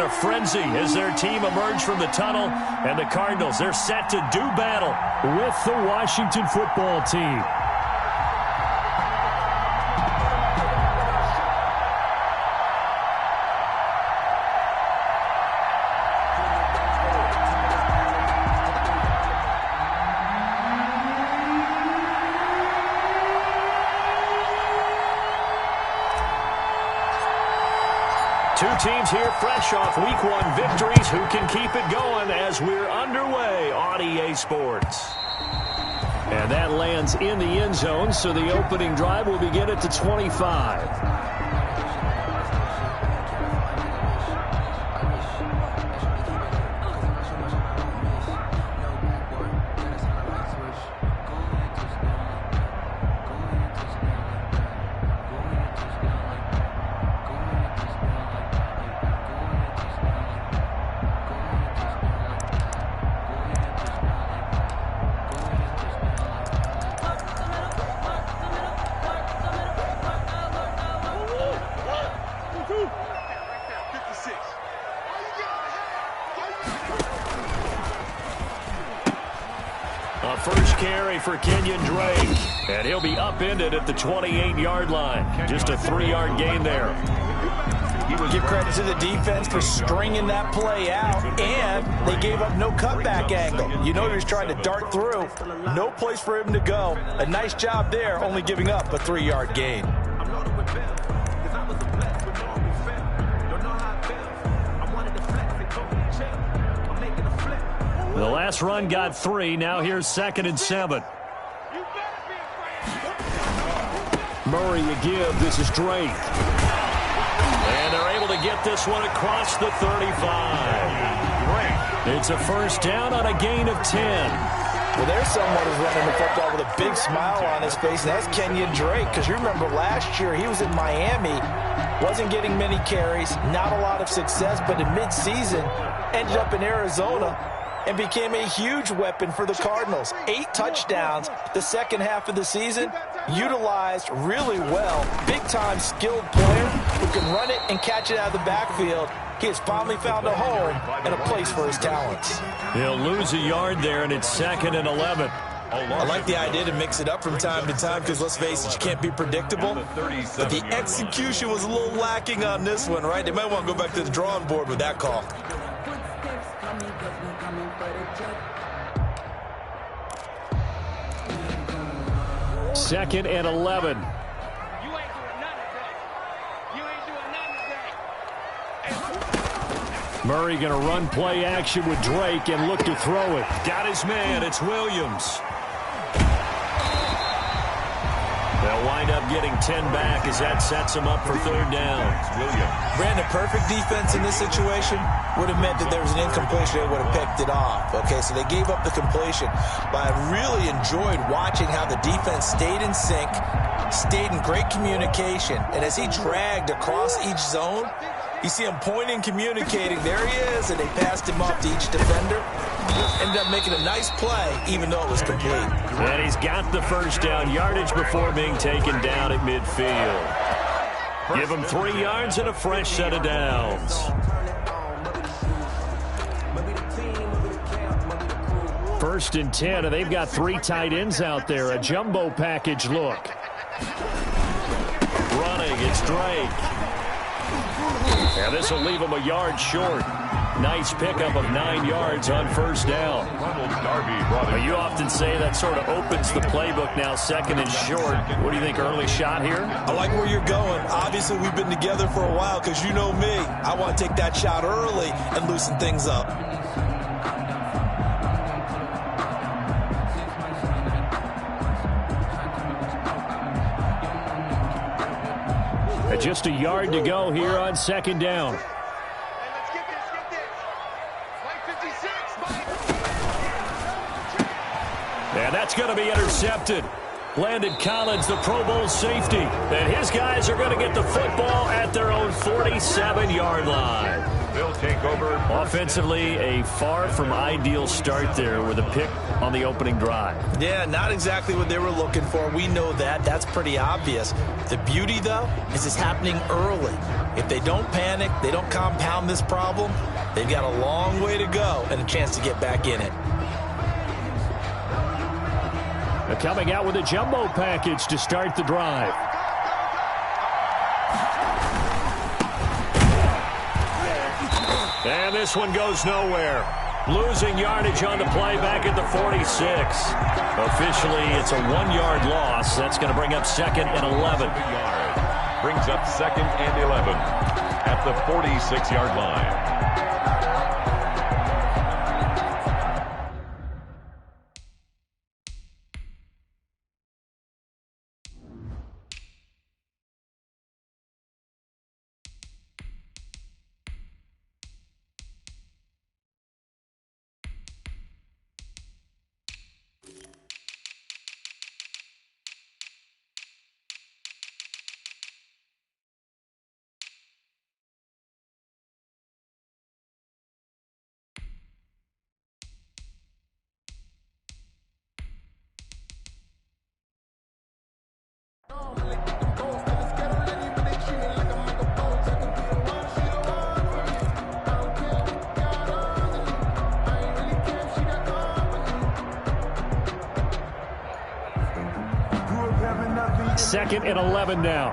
in a frenzy as their team emerged from the tunnel, and the Cardinals, they're set to do battle with the Washington football team. Two teams here fresh off Week 1 victories. Who can keep it going as we're underway on EA Sports? And that lands in the end zone, so the opening drive will begin at the 25. A first carry for Kenyon Drake, and he'll be upended at the 28-yard line. Just a 3-yard gain there. Give credit to the defense for stringing that play out, and they gave up no cutback angle. You know he was trying to dart through. No place for him to go. A nice job there, only giving up a 3-yard gain. The last run got 3. Now here's 2nd and 7. Murray again. This is Drake. And they're able to get this one across the 35. It's a first down on a gain of 10. Well, there's someone who's running the football with a big smile on his face, and that's Kenyon Drake. Because you remember last year he was in Miami, wasn't getting many carries, not a lot of success, but in midseason ended up in Arizona and became a huge weapon for the Cardinals. 8 touchdowns the second half of the season, utilized really well. Big-time skilled player who can run it and catch it out of the backfield. He has finally found a home and a place for his talents. He'll lose a yard there, and it's 2nd and 11. I like the idea to mix it up from time to time because, let's face it, you can't be predictable. But the execution was a little lacking on this one, right? They might want to go back to the drawing board with that call. Second and 11. Murray going to run play action with Drake and look to throw it. Got his man. It's Williams. They'll wind up getting 10 back as that sets them up for 3rd down. Brandon, perfect defense in this situation would have meant that there was an incompletion. They would have picked it off. Okay, so they gave up the completion. But I really enjoyed watching how the defense stayed in sync, stayed in great communication. And as he dragged across each zone, you see him pointing, communicating. There he is, and they passed him off to each defender. Ended up making a nice play, even though it was complete. And he's got the first down yardage before being taken down at midfield. Give him 3 yards and a fresh set of downs. First and 10, and they've got 3 tight ends out there. A jumbo package look. Running, it's Drake. And this will leave him a yard short. Nice pickup of 9 yards on first down. You often say that sort of opens the playbook now, 2nd and short. What do you think, early shot here? I like where you're going. Obviously, we've been together for a while because you know me. I want to take that shot early and loosen things up. Just a yard to go here on 2nd down. And that's going to be intercepted. Landon Collins, the Pro Bowl safety. And his guys are going to get the football at their own 47-yard line. They'll take over. Offensively, a far from ideal start there with a pick on the opening drive. Yeah, not exactly what they were looking for. We know that. That's pretty obvious. The beauty, though, is it's happening early. If they don't panic, they don't compound this problem, they've got a long way to go and a chance to get back in it. They're coming out with a jumbo package to start the drive. And this one goes nowhere. Losing yardage on the play back at the 46. Officially, it's a 1-yard loss. That's going to bring up 2nd and 11. Brings up 2nd and 11 at the 46-yard line. Second and 11 now.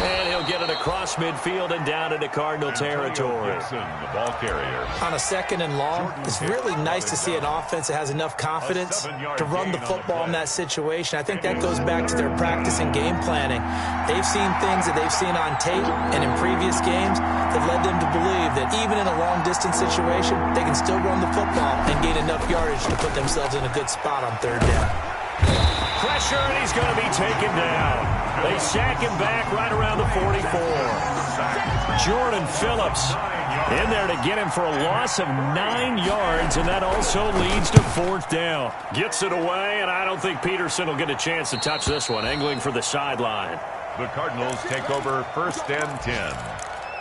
And he'll get it across midfield and down into Cardinal territory. The ball carrier. On a 2nd and long, it's really nice to see an offense that has enough confidence to run the football in that situation. I think that goes back to their practice and game planning. They've seen things that they've seen on tape and in previous games that led them to believe that even in a long-distance situation, they can still run the football and gain enough yardage to put themselves in a good spot on 3rd down. Pressure, and he's going to be taken down. They sack him back right around the 44. Jordan Phillips in there to get him for a loss of 9 yards, and that also leads to 4th down. Gets it away, and I don't think Peterson will get a chance to touch this one, angling for the sideline. The Cardinals take over 1st and 10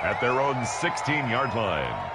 at their own 16-yard line.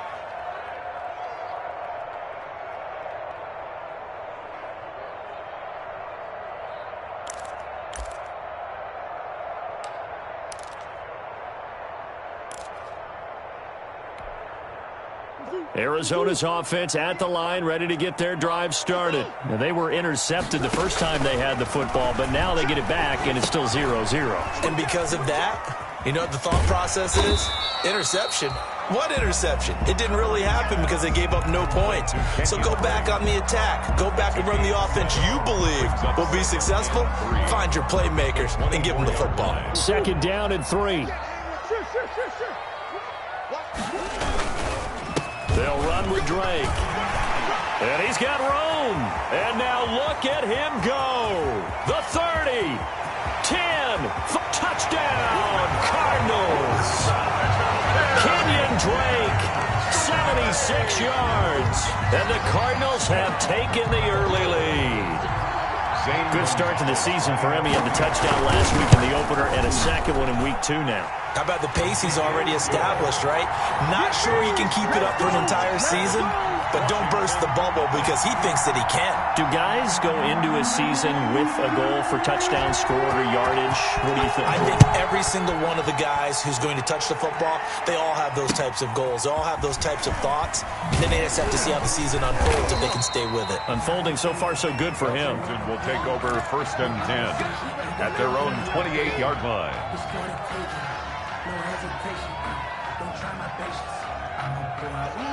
Arizona's offense at the line, ready to get their drive started. Now, they were intercepted the first time they had the football, but now they get it back, and it's still 0-0. And because of that, you know what the thought process is? Interception. What interception? It didn't really happen because they gave up no points. So go back on the attack. Go back and run the offense you believe will be successful. Find your playmakers and give them the football. 2nd down and 3. They'll run with Drake. And he's got room. And now look at him go. The 30. 10. Touchdown, Cardinals. Kenyon Drake, 76 yards. And the Cardinals have taken the early lead. Good start to the season for him. He had the touchdown last week in the opener and a 2nd one in week 2 now. How about the pace he's already established, right? Not sure he can keep it up for an entire season, but don't burst the bubble because he thinks that he can. Do guys go into a season with a goal for touchdown scored or yardage? What do you think? I think every single one of the guys who's going to touch the football, they all have those types of goals. They all have those types of thoughts. Then they just have to see how the season unfolds if they can stay with it. Unfolding so far so good for him. Will take over 1st and 10 at their own 28-yard line.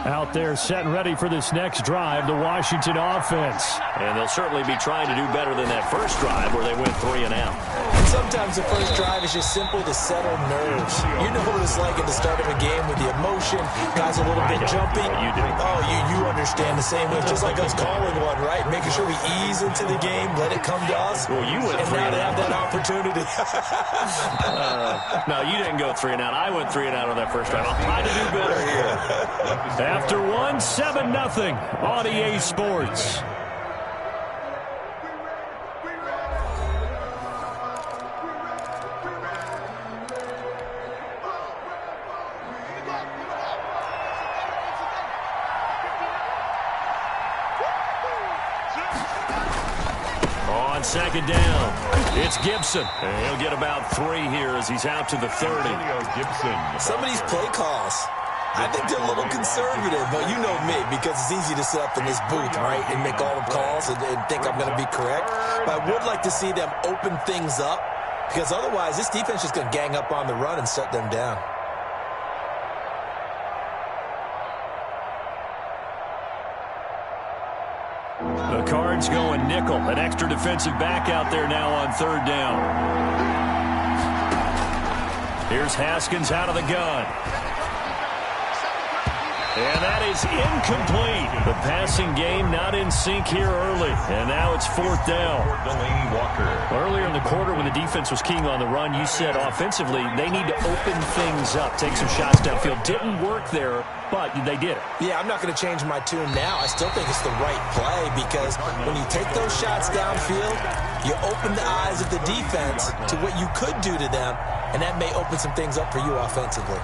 Out there set and ready for this next drive, the Washington offense. And they'll certainly be trying to do better than that first drive where they went 3 and out. And sometimes the first drive is just simply to settle nerves. You know what it's like at the start of a game with the emotion, guys a little bit jumpy. You do. Oh, you understand the same way. It's just like us calling one, right? Making sure we ease into the game, let it come to us. Well, you went 3 and and now out. to have that opportunity. No, you didn't go 3 and out. I went 3 and out on that first drive. I'll try to do better here. After 1, 7-0 on EA Sports. On On second down, it's Gibson. And he'll get about 3 here as he's out to the 30. Some of these play calls, I think they're a little conservative, but you know me, because it's easy to sit up in this booth, right, and make all the calls and think I'm going to be correct. But I would like to see them open things up, because otherwise this defense is going to gang up on the run and shut them down. The Cards going nickel. An extra defensive back out there now on third down. Here's Haskins out of the gun. And that is incomplete. The passing game not in sync here early. And now it's fourth down. Earlier in the quarter when the defense was keying on the run, you said offensively they need to open things up, take some shots downfield. Didn't work there, but they did it. Yeah, I'm not going to change my tune now. I still think it's the right play because when you take those shots downfield, you open the eyes of the defense to what you could do to them, and that may open some things up for you offensively.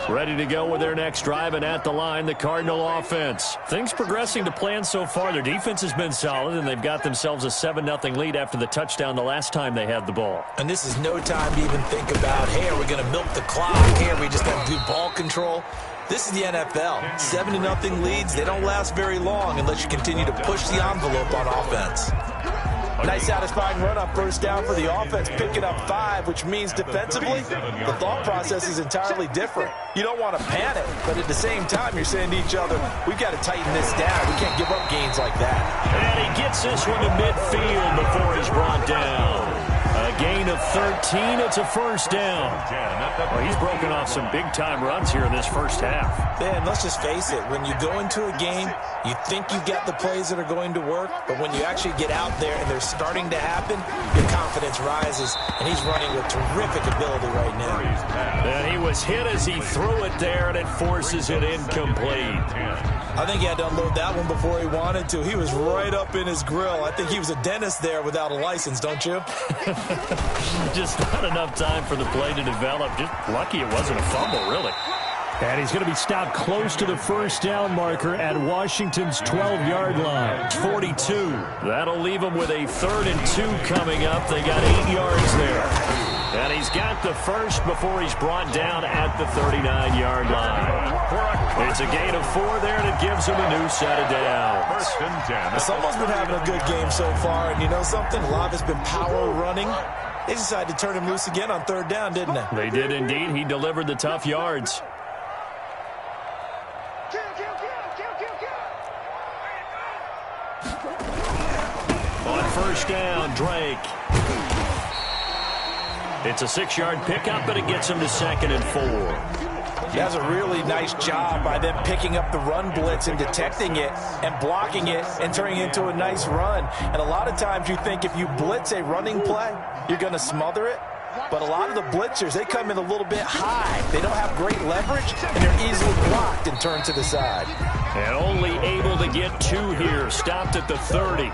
Ready to go with their next drive, and at the line, the Cardinal offense. Things progressing to plan so far. Their defense has been solid, and they've got themselves a 7-0 lead after the touchdown the last time they had the ball. And this is no time to even think about, hey, are we going to milk the clock? Hey, are we just going to do ball control? This is the NFL. 7-0 leads, they don't last very long unless you continue to push the envelope on offense. Nice satisfying run up first down for the offense, picking up 5, which means defensively, the thought process is entirely different. You don't want to panic, but at the same time, you're saying to each other, we've got to tighten this down. We can't give up gains like that. And he gets this one to midfield before he's brought down. A gain of 13, it's a first down. Well, he's broken off some big-time runs here in this first half. Man, let's just face it. When you go into a game, you think you've got the plays that are going to work, but when you actually get out there and they're starting to happen, your confidence rises, and he's running with terrific ability right now. And he was hit as he threw it there, and it forces it incomplete. I think he had to unload that one before he wanted to. He was right up in his grill. I think he was a dentist there without a license, don't you? Just not enough time for the play to develop. Just lucky it wasn't a fumble, really. And he's going to be stopped close to the first down marker at Washington's 12-yard line. 42. That'll leave him with a 3rd and 2 coming up. They got 8 yards there. And he's got the first before he's brought down at the 39-yard line. It's a gain of 4 there, and it gives him a new set of downs. Someone's been having a good game so far, and you know something? A lot of it's been power running. They decided to turn him loose again on 3rd down, didn't they? They did indeed. He delivered the tough yards. On first down, Drake. It's a 6-yard pickup, but it gets him to 2nd and 4. He does a really nice job by them picking up the run blitz and detecting it and blocking it and turning it into a nice run. And a lot of times you think if you blitz a running play, you're going to smother it. But a lot of the blitzers, they come in a little bit high. They don't have great leverage, and they're easily blocked and turned to the side. And only able to get 2 here. Stopped at the 30.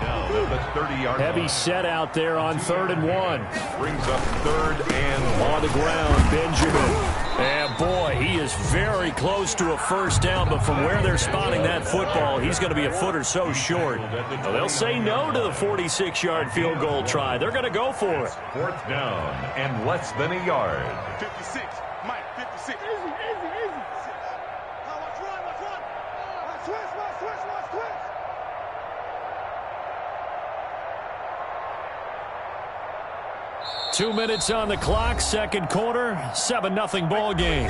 Heavy set out there on 3rd and 1. Brings up 3rd and on the ground, Benjamin. And boy, he is very close to a first down, but from where they're spotting that football, he's going to be a foot or so short. Well, they'll say no to the 46-yard field goal try. They're going to go for it. 4th down and less than a yard. 56, Mike, 56. Easy. Now watch one. Watch twist. 2 minutes on the clock, second quarter, 7-0 ball game.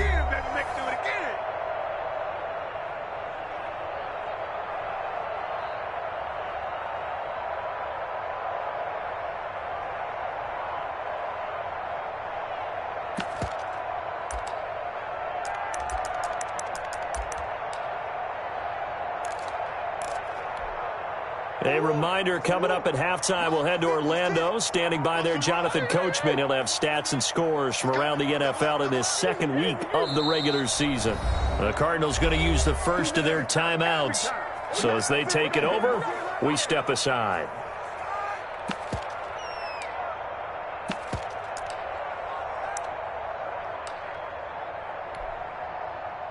A reminder, coming up at halftime, we'll head to Orlando. Standing by there, Jonathan Coachman. He'll have stats and scores from around the NFL in this second week of the regular season. The Cardinals going to use the first of their timeouts. So as they take it over, we step aside.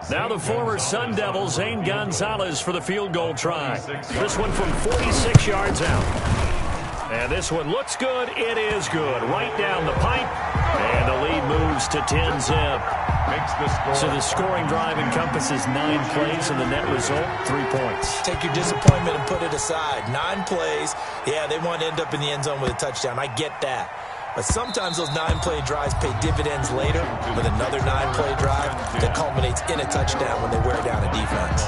Now the former Sun Devil, Zane Gonzalez, for the field goal try. This one from 46 yards out. And this one looks good. It is good. Right down the pipe. And the lead moves to 10-zip. So the scoring drive encompasses 9 plays, and the net result, 3 points. Take your disappointment and put it aside. 9 plays. Yeah, they want to end up in the end zone with a touchdown. I get that. But sometimes those 9-play drives pay dividends later with another 9-play drive that culminates in a touchdown when they wear down a defense.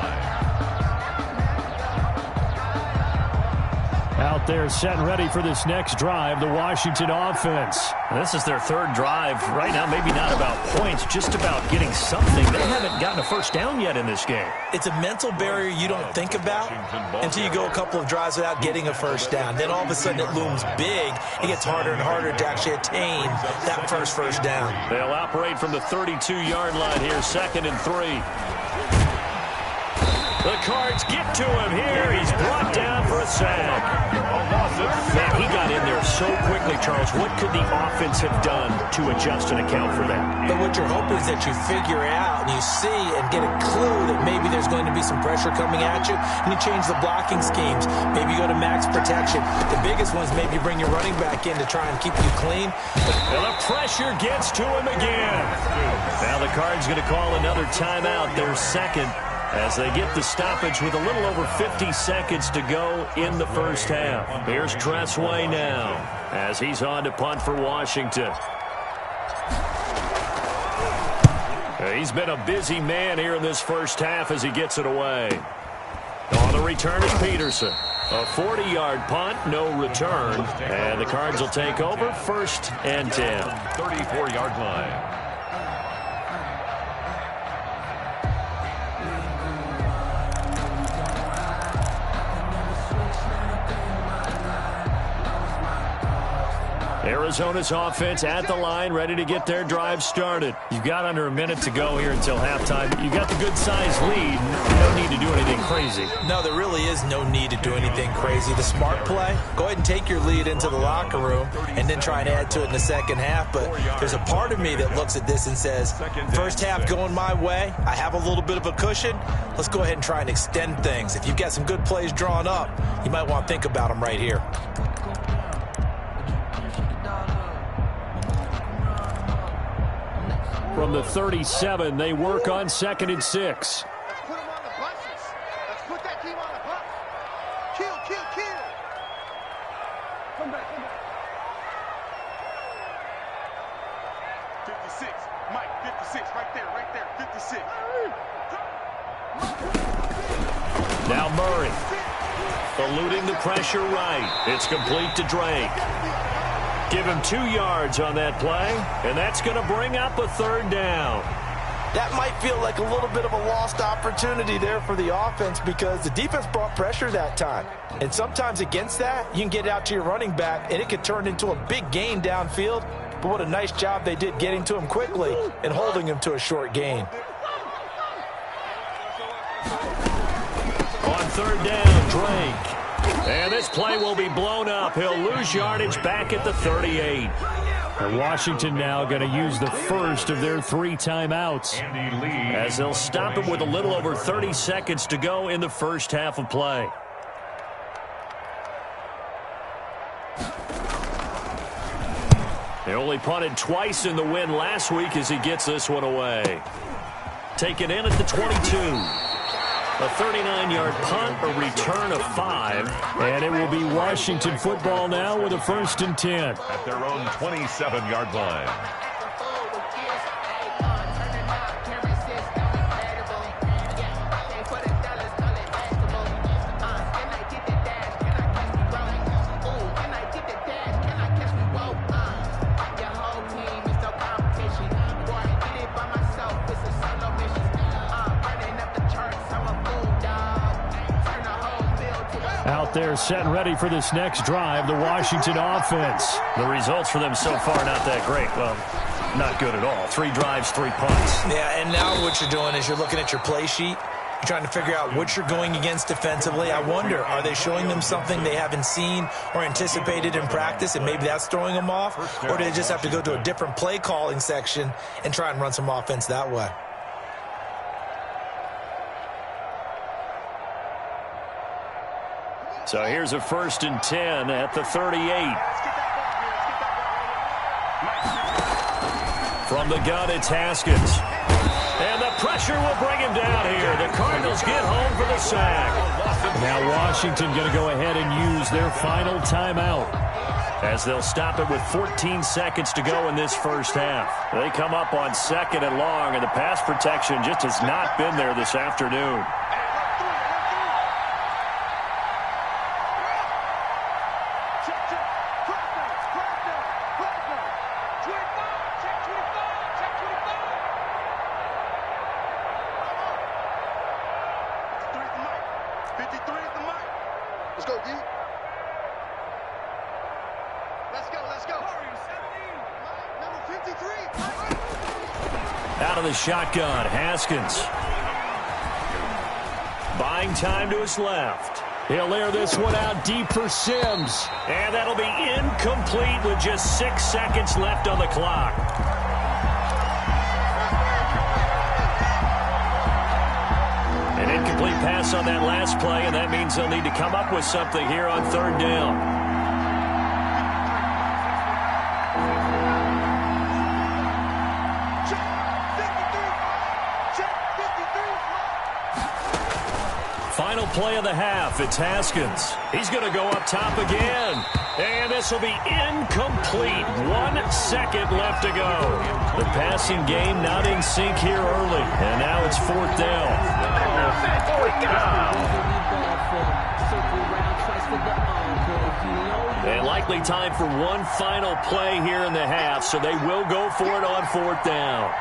Out there set and ready for this next drive, the Washington offense. This is their 3rd drive. Right now, maybe not about points, just about getting something. They haven't gotten a first down yet in this game. It's a mental barrier you don't think about until you go a couple of drives without getting a first down. Then all of a sudden it looms big. It gets harder and harder to actually attain that first down. They'll operate from the 32-yard line here, 2nd and 3. The Cards get to him here. He's brought down for a sack. Man, he got in there so quickly, Charles. What could the offense have done to adjust and account for that? But what you're hoping is that you figure out and you see and get a clue that maybe there's going to be some pressure coming at you, and you change the blocking schemes. Maybe you go to max protection. The biggest one is maybe you bring your running back in to try and keep you clean. And the pressure gets to him again. Now the Cards going to call another timeout, their 2nd. As they get the stoppage with a little over 50 seconds to go in the first half. Here's Tressway now as he's on to punt for Washington. He's been a busy man here in this first half as he gets it away. On the return is Peterson. A 40-yard punt, no return. And the Cards will take over, 1st and 10. 34-yard line. Arizona's offense at the line, ready to get their drive started. You've got under a minute to go here until halftime. You got the good-sized lead. No need to do anything crazy. No, there really is no need to do anything crazy. The smart play, go ahead and take your lead into the locker room and then try and add to it in the second half. But there's a part of me that looks at this and says, first half going my way, I have a little bit of a cushion. Let's go ahead and try and extend things. If you've got some good plays drawn up, you might want to think about them right here. From the 37, they work on 2nd and 6. Let's put them on the buses. Let's put that team on the bus. Kill, kill, kill. Come back, come back. 56. Mike, 56. Right there, 56. Now Murray. Eluding the pressure right. It's complete to Drake. Give him 2 yards on that play, and that's going to bring up a 3rd down. That might feel like a little bit of a lost opportunity there for the offense because the defense brought pressure that time. And sometimes against that, you can get out to your running back, and it could turn into a big gain downfield. But what a nice job they did getting to him quickly and holding him to a short gain. On 3rd down, Drake. And this play will be blown up. He'll lose yardage back at the 38. And Washington now going to use the first of their 3 timeouts as they'll stop him with a little over 30 seconds to go in the first half of play. They only punted twice in the win last week as he gets this one away. Taken in at the 22. A 39-yard punt, a return of 5. And it will be Washington football now with a 1st and 10. At their own 27-yard line. Out there set and ready for this next drive, the Washington offense. The results for them so far not that great. Well, not good at all. 3 drives, 3 punts. Yeah, and now what you're doing is you're looking at your play sheet. You're trying to figure out what you're going against defensively. I wonder, are they showing them something they haven't seen or anticipated in practice, and maybe that's throwing them off? Or do they just have to go to a different play calling section and try and run some offense that way? So here's a 1st and 10 at the 38. From the gun, it's Haskins. And the pressure will bring him down here. The Cardinals get home for the sack. Now Washington going to go ahead and use their final timeout, as they'll stop it with 14 seconds to go in this first half. They come up on 2nd and long, and the pass protection just has not been there this afternoon. Out of the shotgun, Haskins. Buying time to his left. He'll air this one out deep for Sims. And that'll be incomplete with just 6 seconds left on the clock. An incomplete pass on that last play, and that means they'll need to come up with something here on 3rd down. Final play of the half. It's Haskins. He's going to go up top again. And this will be incomplete. 1 second left to go. The passing game not in sync here early. And now it's 4th down. And likely time for one final play here in the half, so they will go for it on 4th down.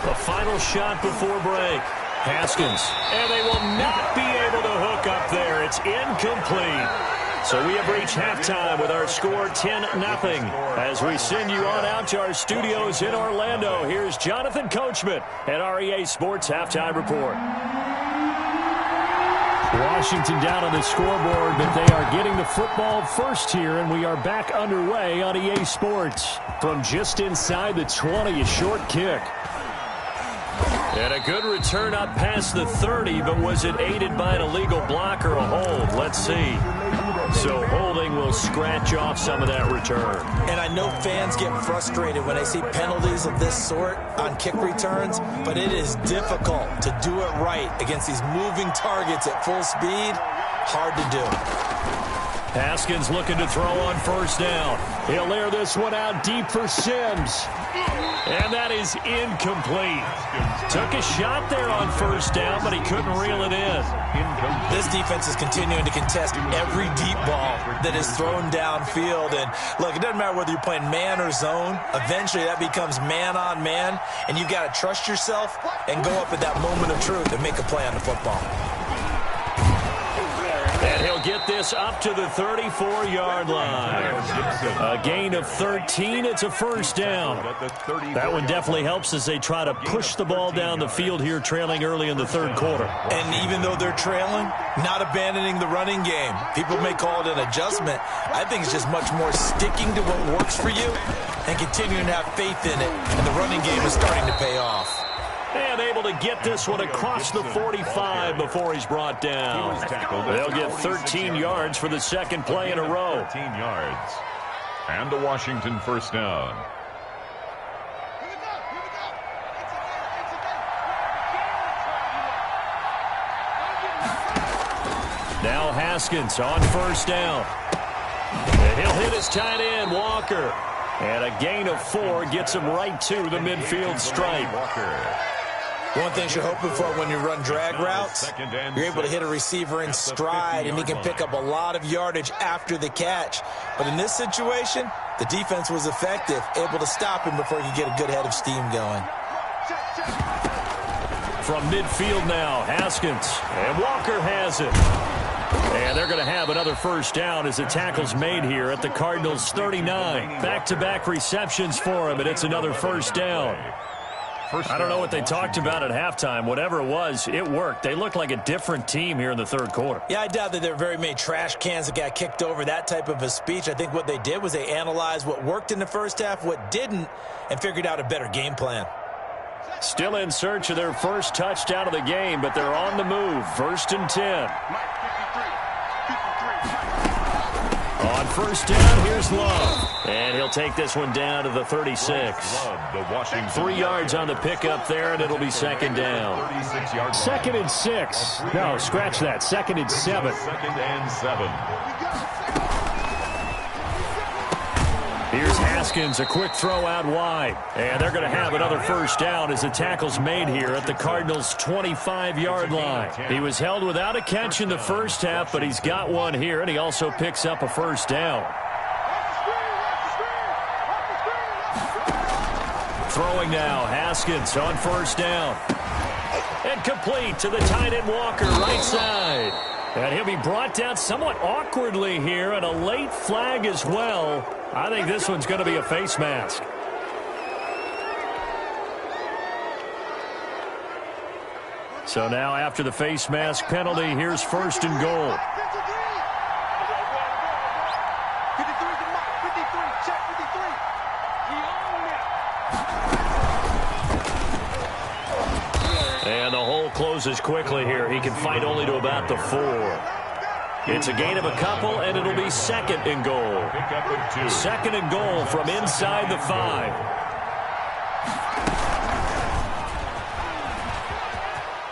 The final shot before break. Haskins. And they will not be able to hook up there. It's incomplete. So we have reached halftime with our score 10-0. As we send you on out to our studios in Orlando, here's Jonathan Coachman at REA Sports Halftime Report. Washington down on the scoreboard, but they are getting the football first here, and we are back underway on EA Sports. From just inside the 20, a short kick. And a good return up past the 30, but was it aided by an illegal block or a hold? Let's see. So holding will scratch off some of that return. And I know fans get frustrated when they see penalties of this sort on kick returns, but it is difficult to do it right against these moving targets at full speed. Hard to do. Haskins looking to throw on 1st down. He'll air this one out deep for Sims. And that is incomplete. Took a shot there on 1st down, but he couldn't reel it in. This defense is continuing to contest every deep ball that is thrown downfield. And look, it doesn't matter whether you're playing man or zone. Eventually that becomes man on man, and you've got to trust yourself and go up at that moment of truth and make a play on the football. And he'll get this up to the 34-yard line. A gain of 13. It's a 1st down. That one definitely helps as they try to push the ball down the field here, trailing early in the 3rd quarter. And even though they're trailing, not abandoning the running game. People may call it an adjustment. I think it's just much more sticking to what works for you and continuing to have faith in it. And the running game is starting to pay off. And able to get this one across the 45 before he's brought down. They'll get 13 yards for the 2nd play in a row. 13 yards. And a Washington 1st down. Now Haskins on 1st down. And he'll hit his tight end, Walker. And a gain of 4 gets him right to the midfield stripe. One thing you're hoping for when you run drag routes, you're able to hit a receiver in stride, and he can pick up a lot of yardage after the catch. But in this situation, the defense was effective, able to stop him before he could get a good head of steam going. From midfield now, Haskins. And Walker has it. And they're going to have another 1st down as the tackle's made here at the Cardinals' 39. Back-to-back receptions for him, and it's another 1st down. I don't know what they talked about at halftime. Whatever it was, it worked. They look like a different team here in the 3rd quarter. Yeah, I doubt that there were very many trash cans that got kicked over, that type of a speech. I think what they did was they analyzed what worked in the 1st half, what didn't, and figured out a better game plan. Still in search of their first touchdown of the game, but they're on the move. 1st and 10. On 1st down, here's Love. And he'll take this one down to the 36. 3 yards on the pickup there, and it'll be 2nd down. 2nd and 6. No, scratch that. 2nd and 7. 2nd and 7. Here's Haskins, a quick throw out wide. And they're going to have another 1st down as the tackle's made here at the Cardinals' 25-yard line. He was held without a catch in the first half, but he's got one here, and he also picks up a 1st down. Throwing now, Haskins on 1st down. And complete to the tight end Walker, right side. And he'll be brought down somewhat awkwardly here, and a late flag as well. I think this one's going to be a face mask. So now after the face mask penalty, here's 1st and goal. 53 to Mike. 53. Check 53. And the hole closes quickly here. He can fight only to about the 4. It's a gain of a couple, and it'll be 2nd and goal. 2nd and goal from inside the 5.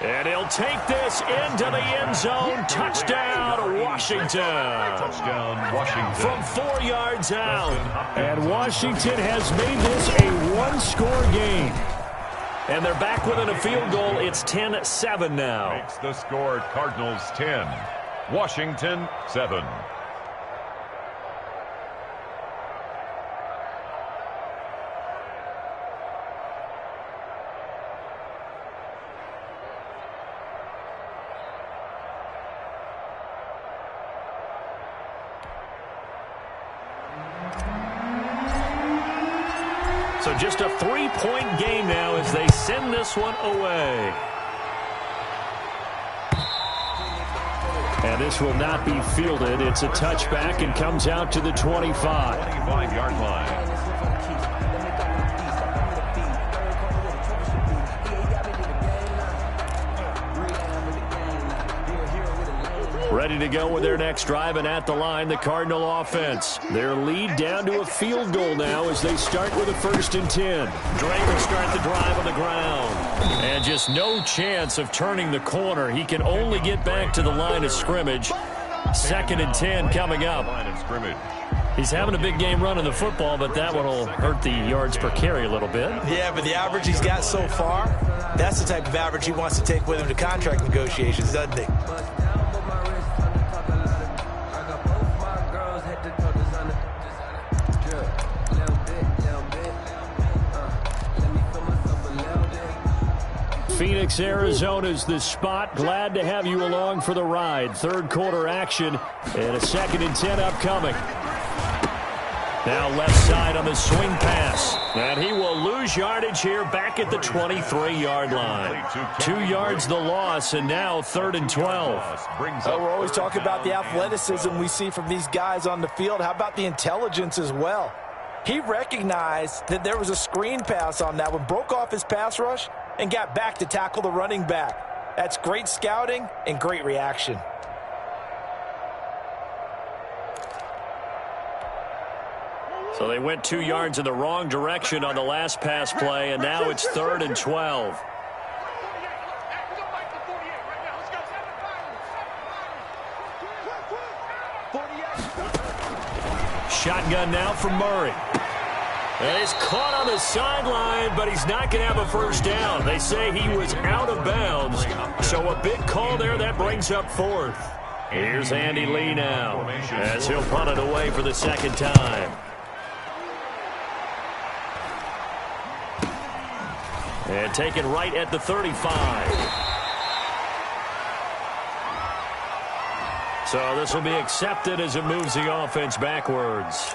And he'll take this into the end zone. Touchdown, Washington. Touchdown, Washington. From 4 yards out. And Washington has made this a one-score game. And they're back within a field goal. It's 10-7 now. Makes the score Cardinals 10. Washington 7. So just a 3-point game now as they send this one away. And this will not be fielded. It's a touchback and comes out to the 25. 25-yard line. Ready to go with their next drive, and at the line, the Cardinal offense. Their lead down to a field goal now as they start with a 1st and 10. Drake will start the drive on the ground. And just no chance of turning the corner. He can only get back to the line of scrimmage. 2nd and 10 coming up. He's having a big game running the football, but that one will hurt the yards per carry a little bit. Yeah, but the average he's got so far, that's the type of average he wants to take with him to contract negotiations, doesn't he? Phoenix, Arizona's the spot. Glad to have you along for the ride. 3rd quarter action and a 2nd and 10 upcoming. Now left side on the swing pass. And he will lose yardage here back at the 23-yard line. 2 yards the loss, and now 3rd and 12. We're always talking about the athleticism we see from these guys on the field. How about the intelligence as well? He recognized that there was a screen pass on that one, broke off his pass rush, and got back to tackle the running back. That's great scouting and great reaction. So they went 2 yards in the wrong direction on the last pass play, and now it's 3rd and 12. Shotgun now from Murray. And he's caught on the sideline, but he's not going to have a 1st down. They say he was out of bounds. So a big call there that brings up 4th. Here's Andy Lee now as he'll punt it away for the 2nd time. And taken right at the 35. So this will be accepted as it moves the offense backwards.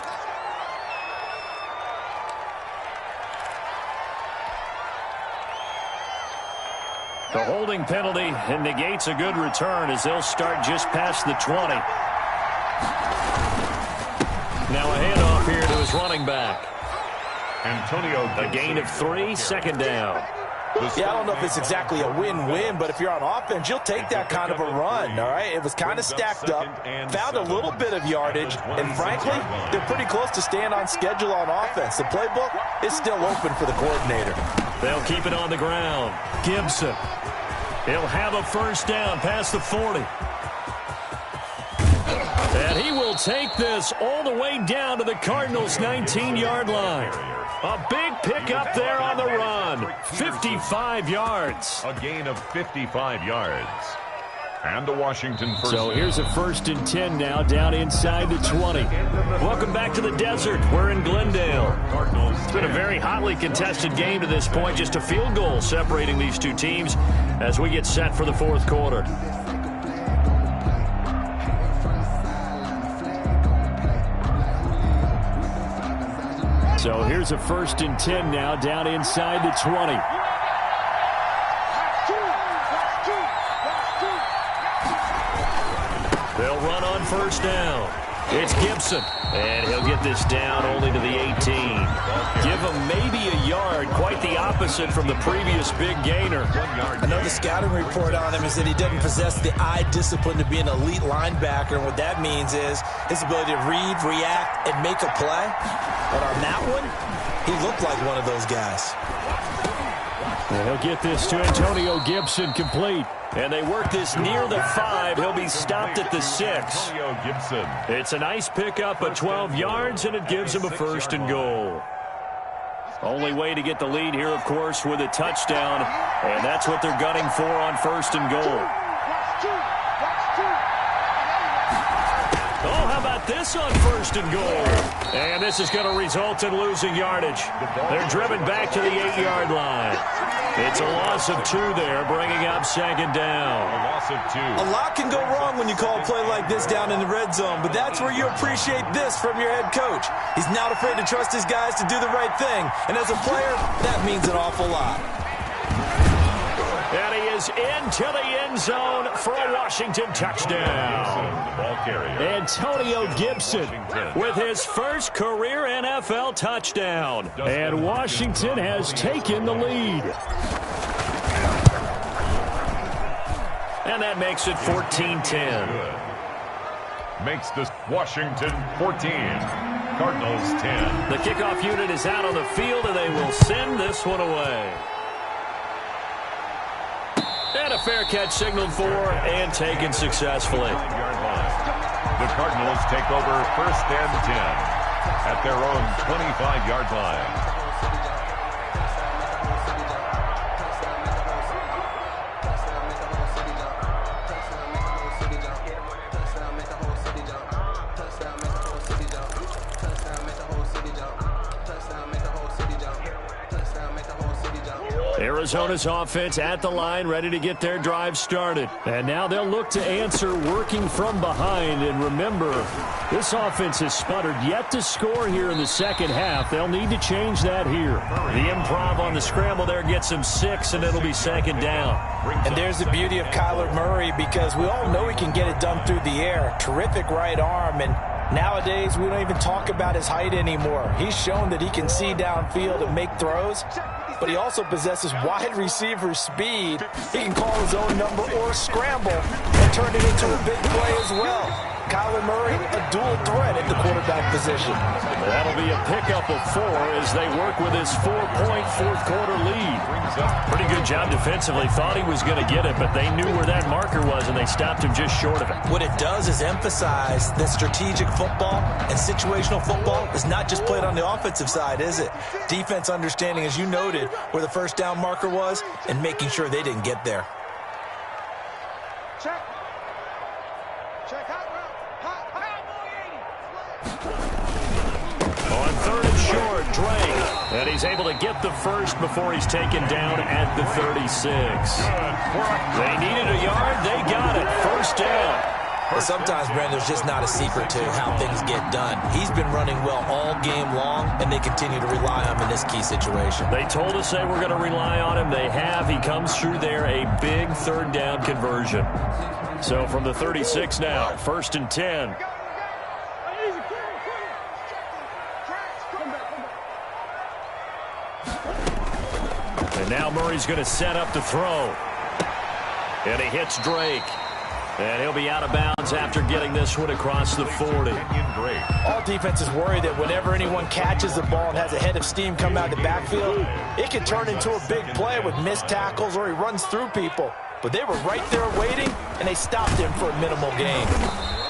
The holding penalty negates a good return as they'll start just past the 20. Now a handoff here to his running back. Antonio. A gain of 3, 2nd down. Yeah, I don't know if it's exactly a win-win, but if you're on offense, you'll take that kind of a run, all right? It was kind of stacked up, found a little bit of yardage, and frankly, they're pretty close to staying on schedule on offense. The playbook is still open for the coordinator. They'll keep it on the ground. Gibson. He'll have a first down past the 40. And he will take this all the way down to the Cardinals' 19-yard line. A big pickup there on the run. 55 yards. A gain of 55 yards. And the Washington first. So here's a 1st and 10 now down inside the 20. Welcome back to the desert. We're in Glendale. It's been a very hotly contested game to this point. Just a field goal separating these two teams as we get set for the 4th quarter. So here's a 1st and 10 now down inside the 20. They'll run on first down. It's Gibson. And he'll get this down only to the 18. Give him maybe a yard. Quite the opposite from the previous big gainer. I know the scouting report on him is that he doesn't possess the eye discipline to be an elite linebacker. And what that means is his ability to read, react, and make a play. But on that one, he looked like one of those guys. And he'll get this to Antonio Gibson complete. And they work this near the 5. He'll be stopped at the 6. Gibson. It's a nice pickup of 12 yards, and it gives him a 1st and goal. Only way to get the lead here, of course, with a touchdown. And that's what they're gunning for on 1st and goal. Oh, how about this on 1st and goal? And this is going to result in losing yardage. They're driven back to the 8-yard line. It's a loss of 2 there, bringing up 2nd down. A loss of 2. A lot can go wrong when you call a play like this down in the red zone, but that's where you appreciate this from your head coach. He's not afraid to trust his guys to do the right thing, and as a player, that means an awful lot. And he is into the end zone for a Washington touchdown. Ball carrier. Antonio Gibson with his first career NFL touchdown. And Washington has taken the lead. And that makes it 14-10. Makes this Washington 14. Cardinals 10. The kickoff unit is out on the field, and they will send this one away. And a fair catch signaled for and taken successfully. The Cardinals take over 1st and 10 at their own 25-yard line. Arizona's offense at the line, ready to get their drive started. And now they'll look to answer working from behind. And remember, this offense has sputtered yet to score here in the second half. They'll need to change that here. The improv on the scramble there gets them 6, and it'll be 2nd down. And there's the beauty of Kyler Murray, because we all know he can get it done through the air. Terrific right arm, and nowadays we don't even talk about his height anymore. He's shown that he can see downfield and make throws, but he also possesses wide receiver speed. He can call his own number or scramble and turn it into a big play as well. Kyler Murray, a dual threat at the quarterback position. That'll be a pickup of 4 as they work with his 4-point 4th quarter lead. Pretty good job defensively. Thought he was going to get it, but they knew where that marker was, and they stopped him just short of it. What it does is emphasize that strategic football and situational football is not just played on the offensive side, is it? Defense understanding, as you noted, where the first down marker was and making sure they didn't get there. Check. Check out. On 3rd and short, Drake. And he's able to get the first before he's taken down at the 36. They needed a yard. They got it. First down. But sometimes, Brandon, there's just not a secret to how things get done. He's been running well all game long, and they continue to rely on him in this key situation. They told us they were going to rely on him. They have. He comes through there, a big 3rd down conversion. So from the 36 now, 1st and 10. And now Murray's going to set up to throw. And he hits Drake. And he'll be out of bounds after getting this one across the 40. All defenses worry that whenever anyone catches the ball and has a head of steam come out of the backfield, it can turn into a big play with missed tackles or he runs through people. But they were right there waiting, and they stopped him for a minimal gain.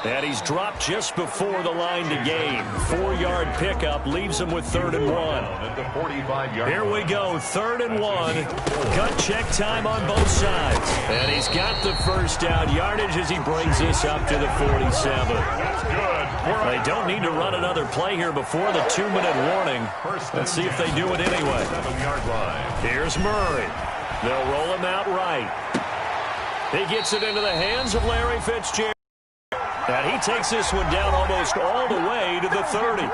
And he's dropped just before the line to gain. 4-yard pickup leaves him with 3rd and 1. Here we go, 3rd and 1. Gut check time on both sides. And he's got the first down yardage as he brings this up to the 47. That's good. They don't need to run another play here before the 2-minute warning. Let's see if they do it anyway. 7-yard line. Here's Murray. They'll roll him out right. He gets it into the hands of Larry Fitzgerald. And he takes this one down almost all the way to the 30.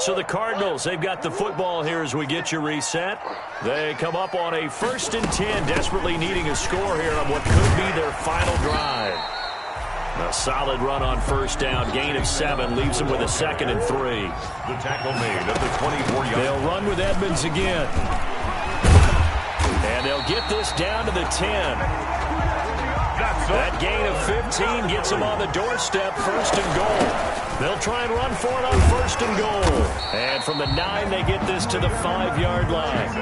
So the Cardinals, they've got the football here as we get you reset. They come up on a 1st and 10, desperately needing a score here on what could be their final drive. A solid run on 1st down, gain of 7, leaves them with a 2nd and 3. The tackle made at the 24-yard. They'll run with Edmonds again. And they'll get this down to the 10. That gain of 15 gets them on the doorstep, 1st and goal. They'll try and run for it on 1st and goal. And from the 9, they get this to the 5-yard line.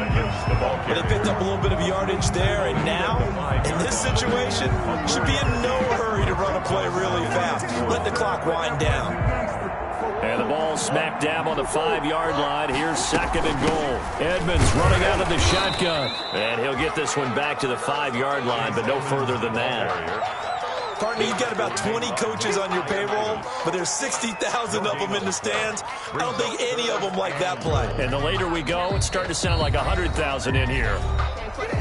They picked up a little bit of yardage there, and now, in this situation, should be in no hurry to run a play really fast. Let the clock wind down. And the ball smack dab on the 5-yard line. Here's 2nd and goal. Edmonds running out of the shotgun. And he'll get this one back to the 5-yard line, but no further than that. Partner, you've got about 20 coaches on your payroll, but there's 60,000 of them in the stands. I don't think any of them like that play. And the later we go, it's starting to sound like 100,000 in here.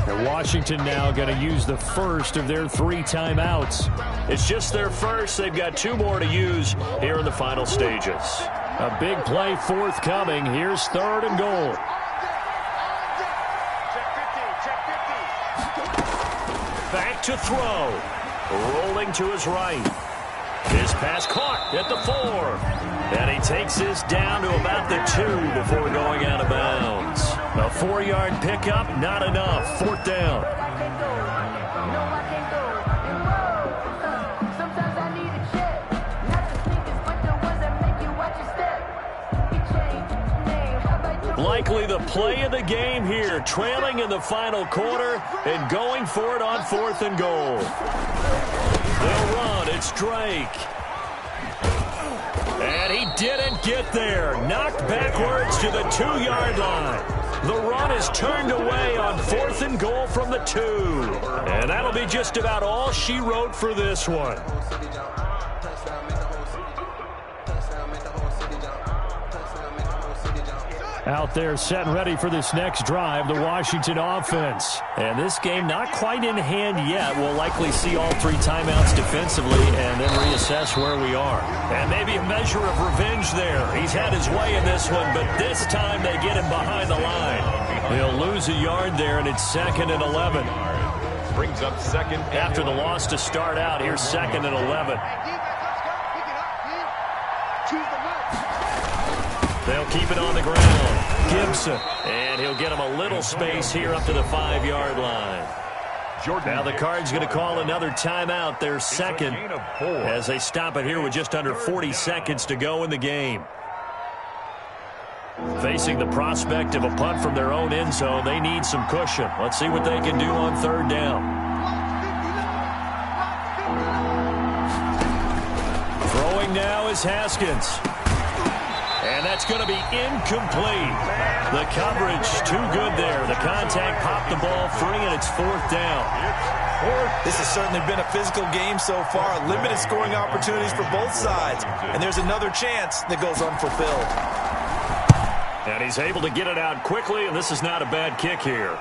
And Washington now going to use the first of their 3 timeouts. It's just their first. They've got 2 more to use here in the final stages. A big play forthcoming. Here's 3rd and goal. Back to throw. Rolling to his right. His pass caught at the 4. And he takes this down to about the 2 before going out of bounds. A 4-yard pickup, not enough. 4th down. Likely the play of the game here, trailing in the final quarter and going for it on 4th and goal. They'll run. It's Drake. And he didn't get there. Knocked backwards to the 2-yard line. The run is turned away on 4th and goal from the 2. And that'll be just about all she wrote for this one. Out there set and ready for this next drive, the Washington offense. And this game not quite in hand yet. We'll likely see all 3 timeouts defensively and then reassess where we are. And maybe a measure of revenge there. He's had his way in this one, but this time they get him behind the line. He'll lose a yard there, and it's 2nd and 11. Brings up 2nd. After the loss to start out, here's 2nd and 11. They'll keep it on the ground. Gibson. And he'll get him a little space here up to the 5-yard line. Now the Cards going to call another timeout, their 2nd, as they stop it here with just under 40 seconds to go in the game. Facing the prospect of a punt from their own end zone, they need some cushion. Let's see what they can do on 3rd down. Throwing now is Haskins. And that's going to be incomplete. The coverage too good there. The contact popped the ball free, and it's 4th down. This has certainly been a physical game so far. Limited scoring opportunities for both sides. And there's another chance that goes unfulfilled. And he's able to get it out quickly, and this is not a bad kick here.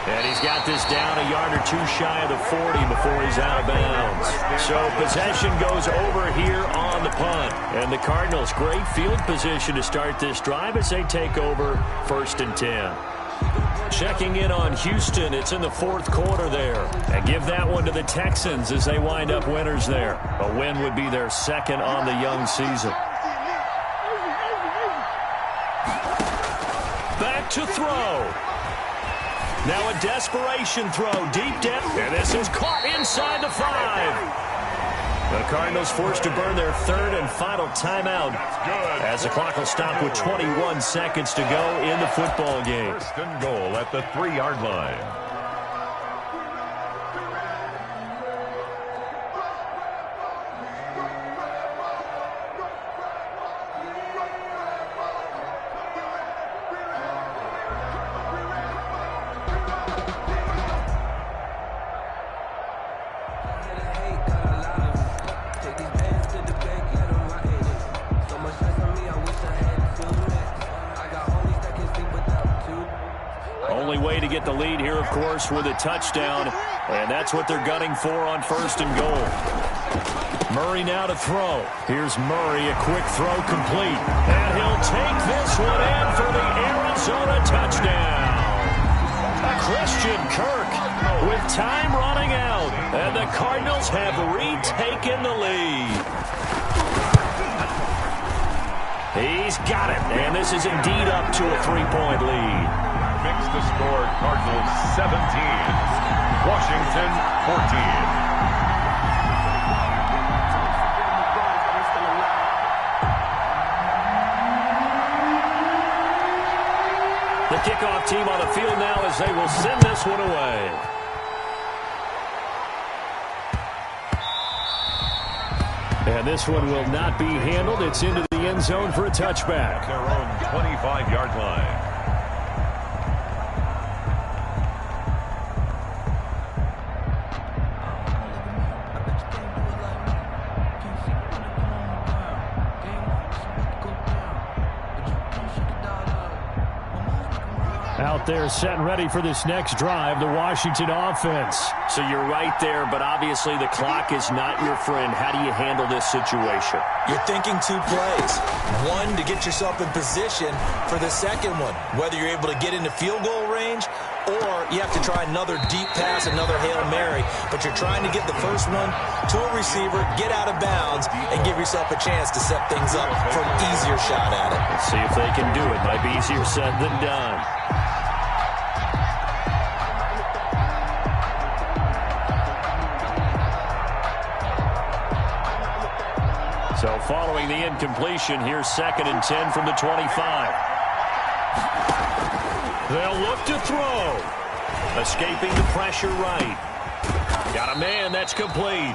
And he's got this down a yard or 2 shy of the 40 before he's out of bounds. So possession goes over here on the punt. And the Cardinals, great field position to start this drive as they take over 1st and 10. Checking in on Houston. It's in the fourth quarter there. And give that one to the Texans as they wind up winners there. A win would be their second on the young season. Back to throw. Now a desperation throw deep down. And this is caught inside the 5. The Cardinals forced to burn their third and final timeout as the clock will stop with 21 seconds to go in the football game. First and goal at the 3-yard line. Only way to get the lead here, of course, with a touchdown, and that's what they're gunning for on first and goal. Murray now to throw. Here's Murray, a quick throw complete, and he'll take this one in for the Arizona touchdown. Christian Kirk with time running out, and the Cardinals have retaken the lead. He's got it, and this is indeed up to a 3-point lead. Makes the score Cardinals 17, Washington 14. The kickoff team on the field now as they will send this one away. And this one will not be handled. It's into the end zone for a touchback. Their own 25-yard line. Out there set and ready for this next drive, the Washington offense. So you're right there, but obviously the clock is not your friend. How do you handle this situation? You're thinking 2 plays. One, to get yourself in position for the second one, whether you're able to get into field goal range or you have to try another deep pass, another Hail Mary. But you're trying to get the first one to a receiver, get out of bounds, and give yourself a chance to set things up for an easier shot at it. Let's see if they can do it. Might be easier said than done. So following the incompletion, here's 2nd and 10 from the 25. They'll look to throw. Escaping the pressure right. Got a man, that's complete.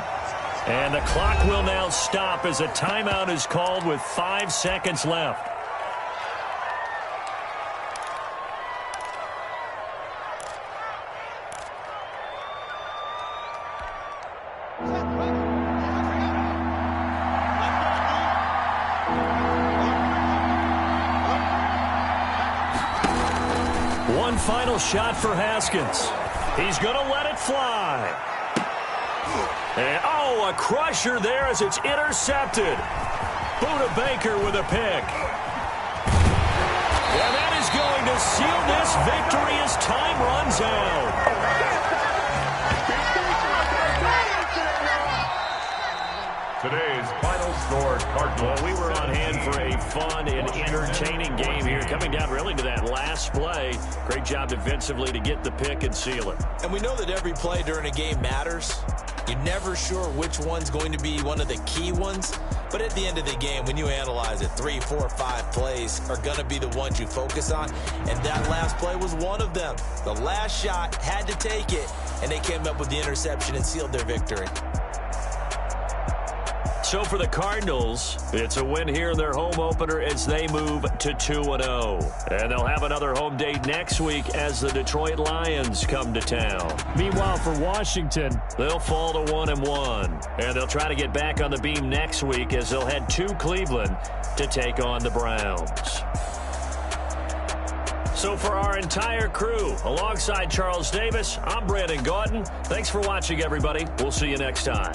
And the clock will now stop as a timeout is called with 5 seconds left. One final shot for Haskins. He's going to let it fly. And, oh, a crusher there as it's intercepted. Buda Baker with a pick. And that is going to seal this victory as time runs out. Today's final score, Cardinals. Well, we were on hand for a fun and entertaining game here. Coming down really to that last play. Great job defensively to get the pick and seal it. And we know that every play during a game matters. You're never sure which one's going to be one of the key ones. But at the end of the game, when you analyze it, 3, 4, 5 plays are going to be the ones you focus on. And that last play was one of them. The last shot had to take it, and they came up with the interception and sealed their victory. So for the Cardinals, it's a win here in their home opener as they move to 2-0. And they'll have another home date next week as the Detroit Lions come to town. Meanwhile, for Washington, they'll fall to 1-1. And they'll try to get back on the beam next week as they'll head to Cleveland to take on the Browns. So for our entire crew, alongside Charles Davis, I'm Brandon Gaudin. Thanks for watching, everybody. We'll see you next time.